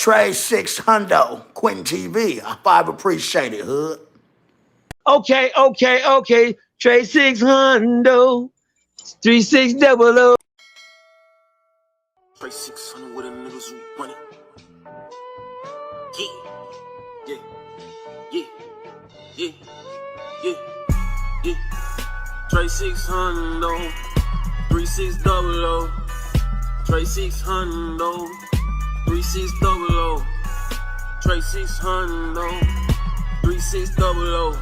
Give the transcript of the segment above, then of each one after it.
Trey 600, Quentin TV. I 5 appreciate it, hood. Okay. Trey 600, 3600. Trey 600 with a niggas who run it. Yeah. Trey 600, 3600. Trey 600, 3600. Trey 600, 3600.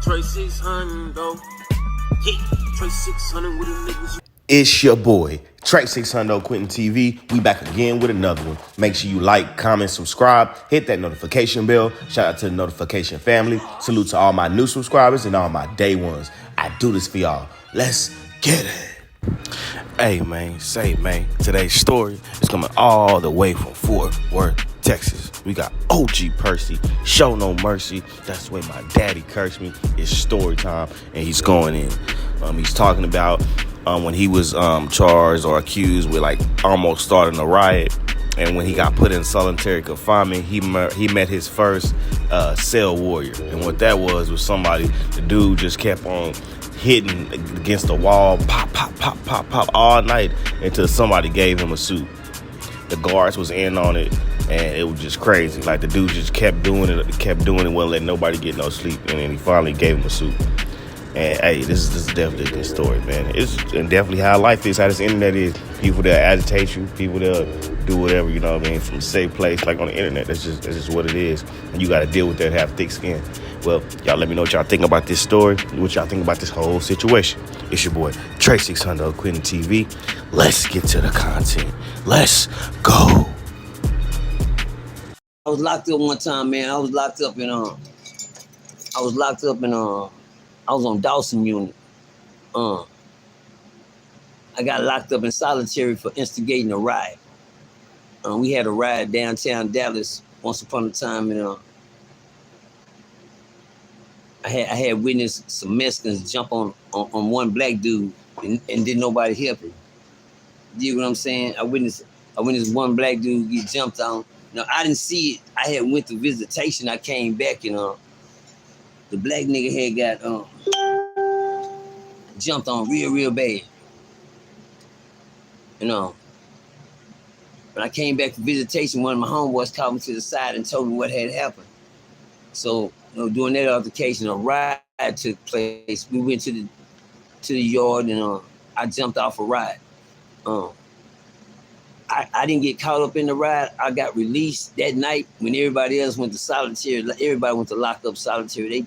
Trey 600. Trey 600 with a niggas. It's your boy, Trey 600 Quentin TV. We back again with another one. Make sure you like, comment, subscribe, hit that notification bell. Shout out to the notification family. Salute to all my new subscribers and all my day ones. I do this for y'all. Let's get it. Hey, man, today's story is coming all the way from Fort Worth, Texas. We got OG Percy, show no mercy. That's the way my daddy cursed me. It's story time, and he's going in. He's talking about when he was charged or accused with like almost starting a riot, and when he got put in solitary confinement, he met his first cell warrior, and what that was somebody. The dude just kept on hitting against the wall, pop all night until somebody gave him a suit. The guards was in on it, and it was just crazy. Like the dude just kept doing it, wouldn't let nobody get no sleep, and then he finally gave him a suit. And hey, this is definitely a good story, man. It's and definitely how life is, how this internet is. People that agitate you, people that do whatever, you know what I mean, from a safe place, like on the internet. That's just what it is. And you got to deal with that, have thick skin. Well, y'all let me know what y'all think about this story, what y'all think about this whole situation. It's your boy, Trey 600 Quentin TV. Let's get to the content. Let's go. I was locked up one time, man. I was on Dawson unit. I got locked up in solitary for instigating a riot. We had a riot downtown Dallas once upon a time, and I had witnessed some Mexicans jump on one black dude and didn't nobody help him. You know what I'm saying? I witnessed one black dude get jumped on. Now I didn't see it. I had went to visitation. I came back and the black nigga had got jumped on real bad. You know. When I came back from visitation, one of my homeboys called me to the side and told me what had happened. So, during that altercation, a riot took place. We went to the yard and I jumped off a riot. I didn't get caught up in the riot. I got released that night when everybody else went to solitary. Everybody went to lock up solitary. They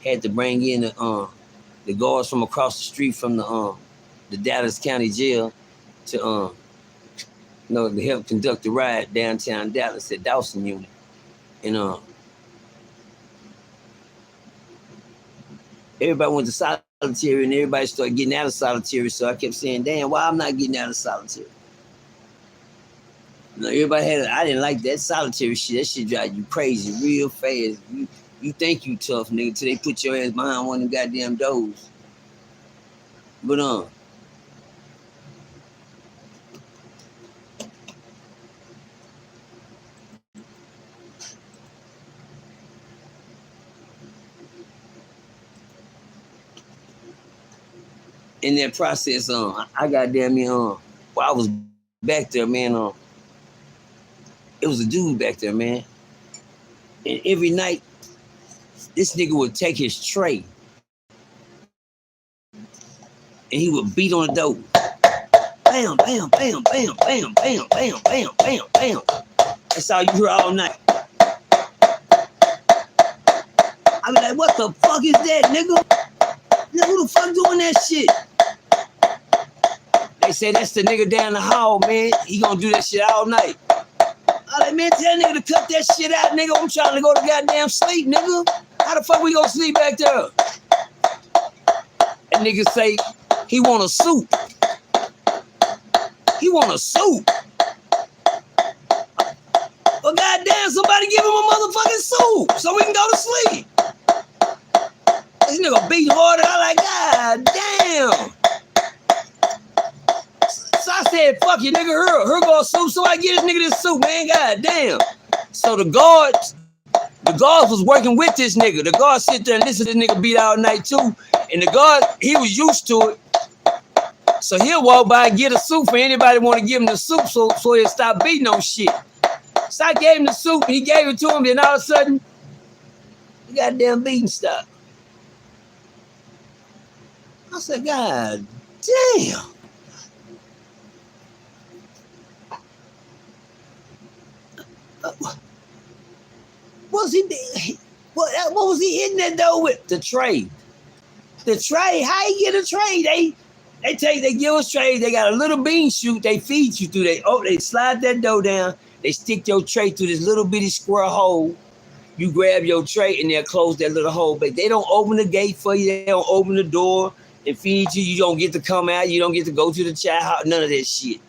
had to bring in the guards from across the street from the Dallas County Jail to help conduct the riot downtown Dallas at Dawson unit. And everybody went to solitary and everybody started getting out of solitary. So I kept saying, damn, why I'm not getting out of solitary? Everybody I didn't like that solitary shit. That shit drive you crazy real fast. You think you tough, nigga, till they put your ass behind one of them goddamn doors. But in that process, I goddamn while I was back there, man, it was a dude back there, man. And every night, this nigga would take his tray and he would beat on the door. Bam, bam, bam, bam, bam, bam, bam, bam, bam, bam. That's all you hear all night. I be like, what the fuck is that, nigga? Who the fuck doing that shit? They say that's the nigga down the hall, man. He gonna do that shit all night. I like, man, tell nigga to cut that shit out, nigga. I'm trying to go to goddamn sleep, nigga. How the fuck we gonna sleep back there? That nigga say he want a suit. He want a suit. Well, goddamn, somebody give him a motherfucking suit so we can go to sleep. This nigga beat harder. I like, god damn. So I said, fuck you, nigga, her go soup, so I get this nigga this soup, man, god damn. So the guards was working with this nigga. The guard sit there and listen to this nigga beat all night too. And the guard, he was used to it. So he'll walk by and get a soup for anybody want to give him the soup so he'll stop beating on shit. So I gave him the soup, he gave it to him, then all of a sudden, the goddamn beating stopped. I said, God damn. What was he hitting that door with? The tray. The tray. How you get a tray? They give us trays. They got a little bean chute. They feed you through. They slide that dough down. They stick your tray through this little bitty square hole. You grab your tray and they'll close that little hole. But they don't open the gate for you. They don't open the door and feed you. You don't get to come out. You don't get to go to the child house. None of that shit.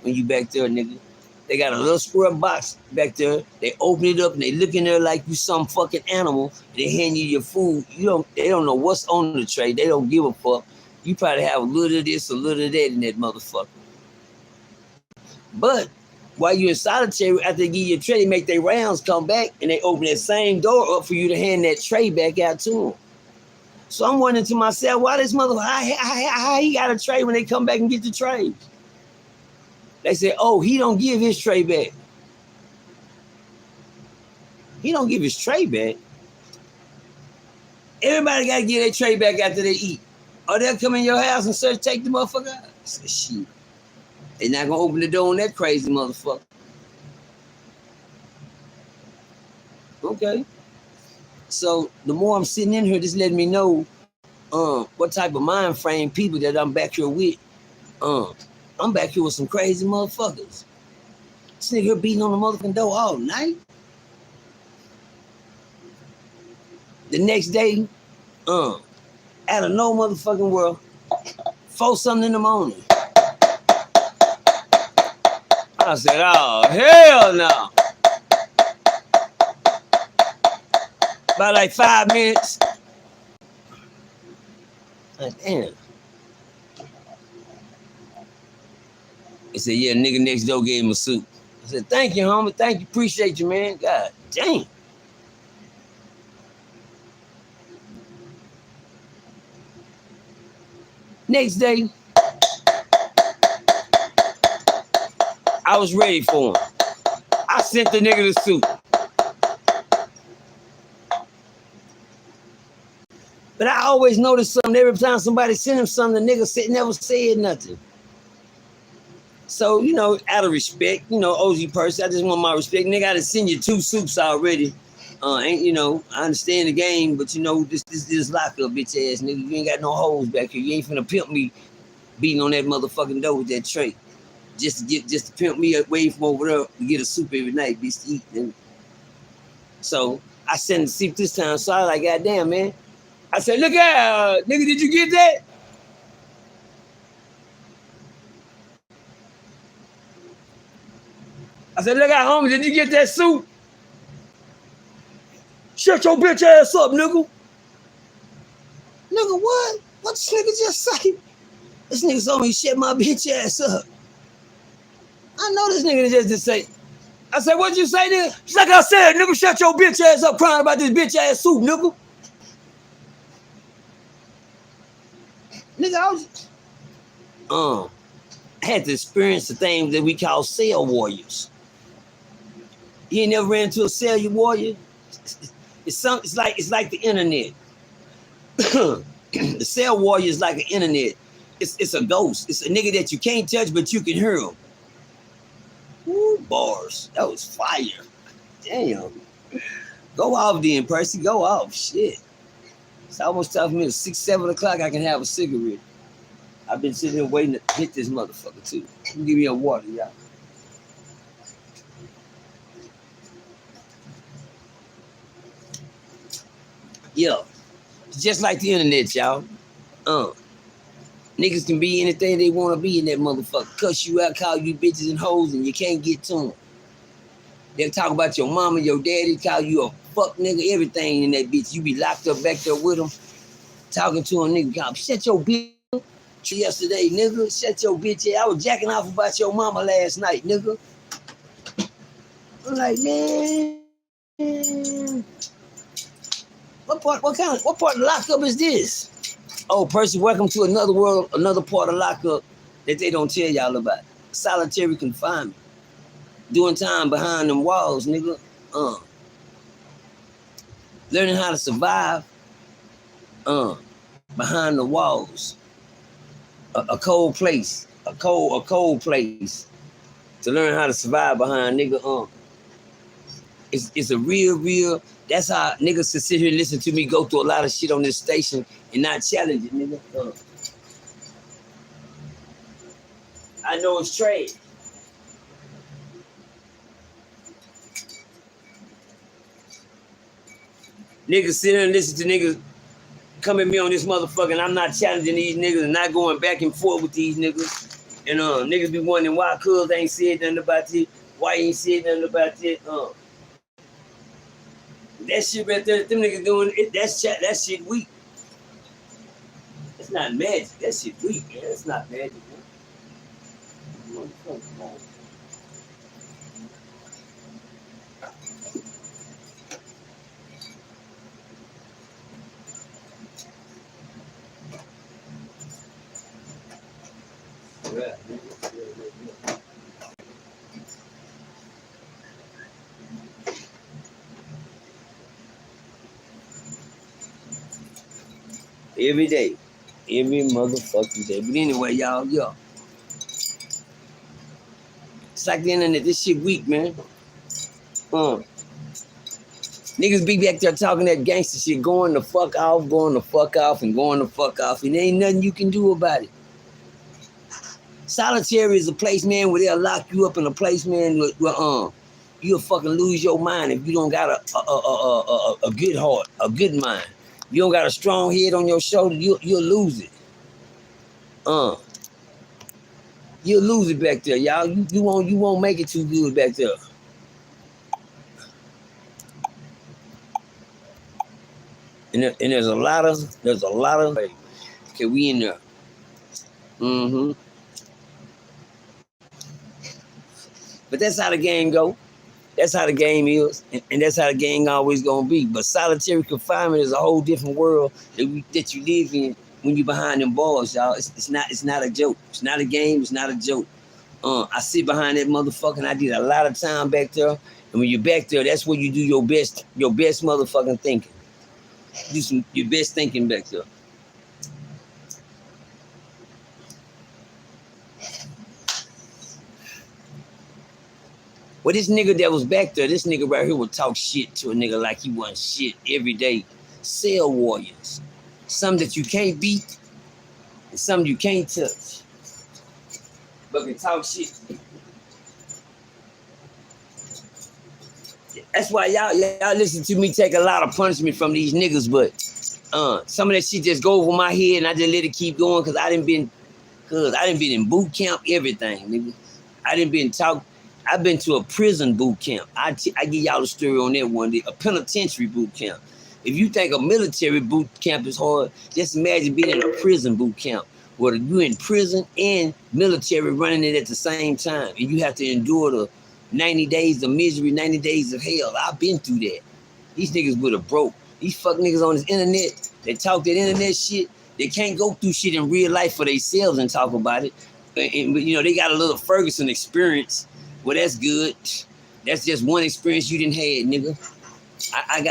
When you back there, nigga. They got a little square box back there. They open it up and they look in there like you some fucking animal. They hand you your food. They don't know what's on the tray. They don't give a fuck. You probably have a little of this, a little of that in that motherfucker. But while you're in solitary, after they give you a tray, they make their rounds come back and they open that same door up for you to hand that tray back out to them. So I'm wondering to myself, why this motherfucker, how he got a tray when they come back and get the trays? They say, oh, he don't give his tray back. He don't give his tray back. Everybody got to get their tray back after they eat. Or they'll come in your house and take the motherfucker out. I said, shit. They're not going to open the door on that crazy motherfucker. Okay. So the more I'm sitting in here, just letting me know what type of mind frame people that I'm back here with. I'm back here with some crazy motherfuckers. This nigga here beating on the motherfucking door all night. The next day, out of no motherfucking world, 4 something in the morning. I said, oh, hell no. About like 5 minutes. Damn. He said, yeah, nigga next door gave him a suit. I said, thank you, homie. Thank you. Appreciate you, man. God damn. Next day, I was ready for him. I sent the nigga the suit. But I always noticed something. Every time somebody sent him something, the nigga never said nothing. So, out of respect, OG Percy, I just want my respect. Nigga, I done send you 2 soups already. I understand the game, but this lockup, bitch ass nigga. You ain't got no holes back here. You ain't finna pimp me beating on that motherfucking door with that tray. Just to pimp me away from over there to get a soup every night, bitch, to eat. And so I sent the soup this time, so I was like, goddamn, man. I said, look out, nigga, did you get that? I said, look out, homie, did you get that soup? Shut your bitch ass up, nigga. Nigga, what? What this nigga just say? This nigga told me shut my bitch ass up. I know this nigga just say. I said, what'd you say, nigga? Just like I said, nigga, shut your bitch ass up crying about this bitch ass soup, nigga. Nigga, I had to experience the things that we call cell warriors. You ain't never ran into a cell warrior? It's like the internet. The cell warrior is like the internet. It's a ghost. It's a nigga that you can't touch, but you can hear him. Ooh, bars. That was fire. Damn. Go off then, Percy. Go off. Shit. It's almost time for me at 6, 7 o'clock I can have a cigarette. I've been sitting here waiting to hit this motherfucker too. Give me a water, y'all. Yeah. It's just like the internet, y'all. Niggas can be anything they want to be in that motherfucker. Cuss you out, call you bitches and hoes, and you can't get to them. They'll talk about your mama, your daddy, call you a fuck nigga, everything in that bitch. You be locked up back there with them, talking to a nigga, shut your bitch. yesterday, nigga. Shut your bitch ass. I was jacking off about your mama last night, nigga. I'm like, man, what part of lockup is this? Oh, Percy, welcome to another world, another part of lockup that they don't tell y'all about. Solitary confinement. Doing time behind them walls, nigga. Learning how to survive behind the walls. A cold place. A cold place. To learn how to survive behind, nigga. It's a real, that's how niggas can sit here and listen to me go through a lot of shit on this station and not challenge it, nigga. I know it's trash. Niggas sit here and listen to niggas come at me on this motherfucker, and I'm not challenging these niggas and not going back and forth with these niggas. And niggas be wondering why cuz ain't said nothing about it, why he ain't said nothing about it. That shit right there, them niggas doing it, that shit weak. It's not magic, that shit weak, man. It's not magic, man. Every day. Every motherfucking day. But anyway, y'all, it's like the internet, this shit weak, man. Niggas be back there talking that gangster shit, going the fuck off, and going the fuck off, and there ain't nothing you can do about it. Solitary is a place, man, where they'll lock you up in a place, man, where you'll fucking lose your mind if you don't got a good heart, a good mind. If you don't got a strong head on your shoulder, you'll lose it. You'll lose it back there, y'all. You won't make it too good back there. And there's a lot of okay, we in there. But that's how the game go. That's how the game is, and that's how the game always gonna be. But solitary confinement is a whole different world that you live in when you're behind them bars, y'all. It's not a joke. It's not a game. It's not a joke. I sit behind that motherfucker, and I did a lot of time back there. And when you're back there, that's where you do your best motherfucking thinking. Do your best thinking back there. Well, this nigga that was back there, this nigga right here would talk shit to a nigga like he wasn't shit every day. Cell warriors. Some that you can't beat, and some you can't touch. But can talk shit. That's why y'all listen to me take a lot of punishment from these niggas, but some of that shit just go over my head and I just let it keep going because I done been in boot camp, everything, nigga. I've been to a prison boot camp. I give y'all a story on that one day, a penitentiary boot camp. If you think a military boot camp is hard, just imagine being in a prison boot camp where you're in prison and military running it at the same time. And you have to endure the 90 days of misery, 90 days of hell. I've been through that. These niggas would have broke. These fuck niggas on this internet, they talk that internet shit, they can't go through shit in real life for themselves and talk about it. But you know, they got a little Ferguson experience. Well, that's good. That's just one experience you didn't have, nigga. I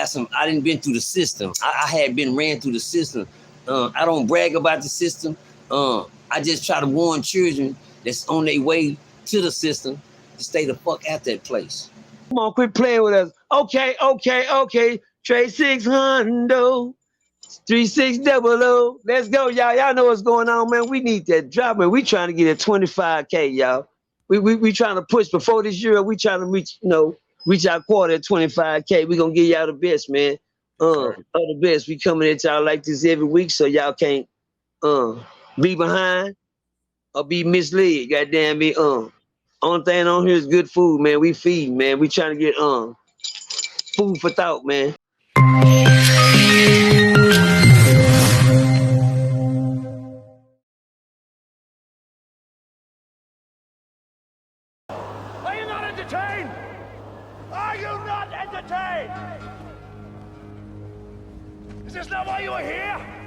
didn't been through the system. I had been ran through the system. I don't brag about the system. I just try to warn children that's on their way to the system to stay the fuck at that place. Come on, quit playing with us. Okay. Trade 600, 3600. Let's go, y'all. Y'all know what's going on, man. We need that drop, man. We trying to get at 25K, y'all. We trying to push before this year. We trying to reach our quarter at 25K. We gonna give y'all the best, man. The best. We coming at y'all like this every week, so y'all can't be behind or be misled. Goddamn me. Only thing on here is good food, man. We feed, man. We trying to get food for thought, man. not entertained! Is this not why you are here?